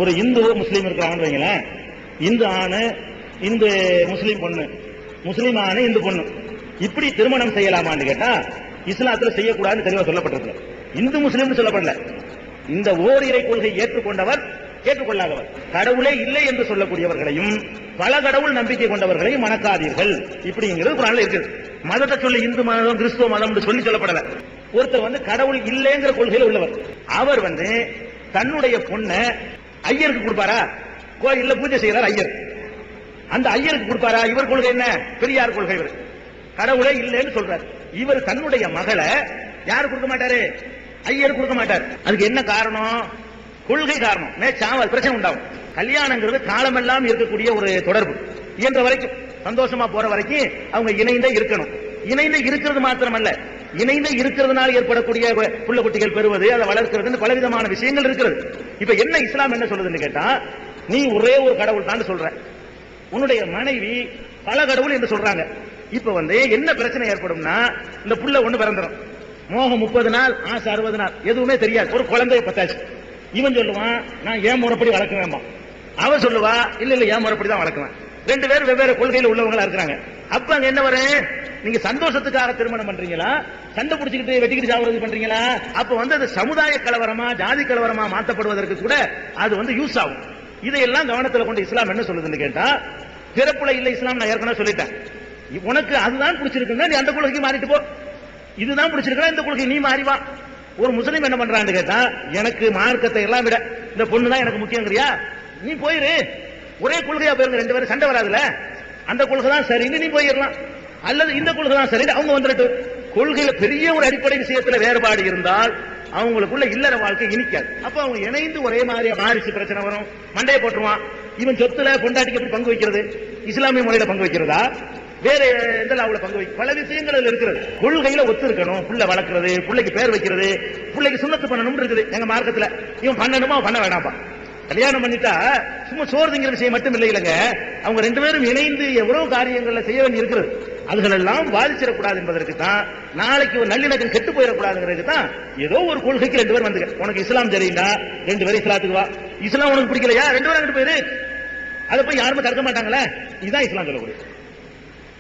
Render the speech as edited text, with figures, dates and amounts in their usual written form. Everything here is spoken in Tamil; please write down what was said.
ஒரு இந்து முஸ்லீம் இருக்கிறாங்கன்னு வைங்களேன், இந்து ஆணு இந்து முஸ்லீம் பொண்ணு, முஸ்லீம் ஆணு இந்து பொண்ணு, இப்படி திருமணம் செய்யலாமான்னு கேட்டா இஸ்லாத்துல செய்யக்கூடாதுன்னு தெளிவா சொல்லப்பட்டிருக்கு. இந்து முஸ்லீம் சொல்லப்படல. இந்த ஓரிரை கொள்கை ஏற்றுக்கொண்டவர் ஏற்றுக்கொள்ளாதவர், கடவுளே இல்லை என்று சொல்லக்கூடியவர்களையும் பல கடவுள் நம்பிக்கை கொண்டவர்களையும் மணக்காதீர்கள் இப்படிங்கிறது குர்ஆன்ல இருக்குது. மதத்தை சொல்லி இந்து மதம் கிறிஸ்துவ மதம் சொல்லி சொல்லப்படல. ஒருத்தர் கடவுள் இல்லைங்கிற கொள்கையில் உள்ளவர், அவர் தன்னுடைய பொண்ணை ஐயருக்கு கொடுப்பாரா? கோயில்ல பூஜை செய்யறார் ஐயர், அந்த ஐயருக்கு கொடுப்பாரா? இவர் கொள்கை என்ன? பெரியார் கொள்கை. இவர் கடவுளே இல்லைன்னு சொல்றாரு. இவர் தன்னுடைய மகளை யாரு கொடுக்க மாட்டாரு? ஐயர் கொடுக்க மாட்டார். அதுக்கு என்ன காரணம்? கொள்கை காரணம். சாவல் பிரச்சனை உண்டாகும். கல்யாணங்கிறது காலமெல்லாம் இருக்கக்கூடிய ஒரு தொடர்பு. இயன்ற வரைக்கும் சந்தோஷமா போற வரைக்கும் அவங்க இணைந்தே இருக்கணும். இணைந்து இருக்கிறது மாத்திரமல்ல, இணைந்து இருக்கிறதுனால ஏற்படக்கூடிய புள்ள குட்டிகள் பெறுவது, அதை வளர்க்கிறது, பலவிதமான விஷயங்கள் இருக்கிறது. இப்ப என்ன இஸ்லாம் என்ன சொல்றதுன்னு கேட்டா, நீ ஒரே ஒரு கடவுள் தான் சொல்ற, உன்னுடைய மனைவி பல கடவுள் என்று சொல்றாங்க. இப்ப என்ன பிரச்சனை ஏற்படும்னா, இந்த புள்ள ஒண்ணு பிறந்துடும், மோகம் 30 நாள், ஆசை 60 நாள், எதுவுமே தெரியாது. ஒரு குழந்தைய பத்தாச்சு. இவன் சொல்லுவான் நான் ஏன் முறைப்படி வளர்க்குவேன், அவன் சொல்லுவா இல்ல இல்ல ஏன் முறைப்படி தான் வளர்க்குவேன். ரெண்டு பேரும் வெவ்வேறு கொள்கையில் உள்ளவங்களா இருக்கிறாங்க. அப்ப அங்க என்ன வரும்? நீங்க சந்தோஷத்துக்காக திருமணம் பண்றீங்களா, சண்டை பிடிச்சிக்கிட்டு வெட்டிக்கிட்டு சாவுறது பண்றீங்களா? அப்ப அது சமுதாய கலவரமா ஜாதி கலவரமா மாற்றப்படுவதற்கு கூட அது யூஸ் ஆகும். இதையெல்லாம் கவனத்தில் கொண்டு இஸ்லாம் என்ன சொல்லுதுன்னு கேட்டா, பிறப்புல இல்ல இஸ்லாம் நான் ஏற்கனவே சொல்லிட்டேன். உனக்கு அதுதான் பிடிச்சிருக்குன்னா நீ அந்த கொள்கைக்கு மாறிட்டு போ, இதுதான் பிடிச்சிருக்கா இந்த கொள்கை நீ மாறிவா. ஒரு முஸ்லீம் என்ன பண்றான்னு கேட்டா, எனக்கு மார்க்கத்தை எல்லாம் விட இந்த பொண்ணு தான் எனக்கு முக்கியங்கிறியா, நீ போயிரு, ஒரே கொள்கையா போயிருங்க, ரெண்டு பேரும் சண்டை வராதுல, அந்த கொள்கை தான் சரின்னு நீ போயிடலாம், அல்லது இந்த கொள்கை தான் சரி அவங்க வந்துட்டு. கொள்கையில பெரிய ஒரு அடிப்படை விஷயத்துல வேறுபாடு இருந்தால் அவங்களுக்குள்ள இல்லற வாழ்க்கை இனிக்காது. அப்ப அவங்க இணைந்து ஒரே மாதிரி வாரிசு பிரச்சனை வரும், மண்டையை போட்டுருவான். இவன் சொத்துல பொண்டாட்டிக்கு எப்படி பங்கு வைக்கிறது? இஸ்லாமிய முறையில பங்கு வைக்கிறதா, வேற எந்த லாவுல பங்கு வைக்க, பல விஷயங்கள் அதுல இருக்கிறது. கொள்கையில ஒத்து இருக்கணும். புள்ள வளர்க்கிறது, பிள்ளைக்கு பேர் வைக்கிறது, பிள்ளைக்கு சுண்ணத்து பண்ணணும் இருக்குது எங்க மார்க்கத்துல. இவன் பண்ணணுமா பண்ண வேணாப்பா. கல்யாணம் பண்ணிட்டா சும்மா சோறுங்கிற விஷயம் மட்டும் இல்லை இல்லைங்க, அவங்க ரெண்டு பேரும் இணைந்து எவ்வளவு காரியங்கள்ல செய்ய வேண்டி இருக்கிறது. அதுகள் எல்லாம் பாதிச்சிடக்கூடாது என்பதற்கு தான், நாளைக்கு ஒரு நல்லிணக்கம் கெட்டு போயிடக்கூடாதுங்கிறதுக்கு தான் ஏதோ ஒரு கொள்கைக்கு ரெண்டு பேரும் வந்துங்க. உனக்கு இஸ்லாம் தெரியுண்டா, ரெண்டு பேரும் இஸ்லாத்துக்கு வா. இஸ்லாம் உனக்கு பிடிக்கலையா, ரெண்டு பேரும் அங்கிட்டு போயிரு. அதை போய் யாருமே தடுக்க மாட்டாங்களே. இதுதான் இஸ்லாம் சொல்லக்கூடிய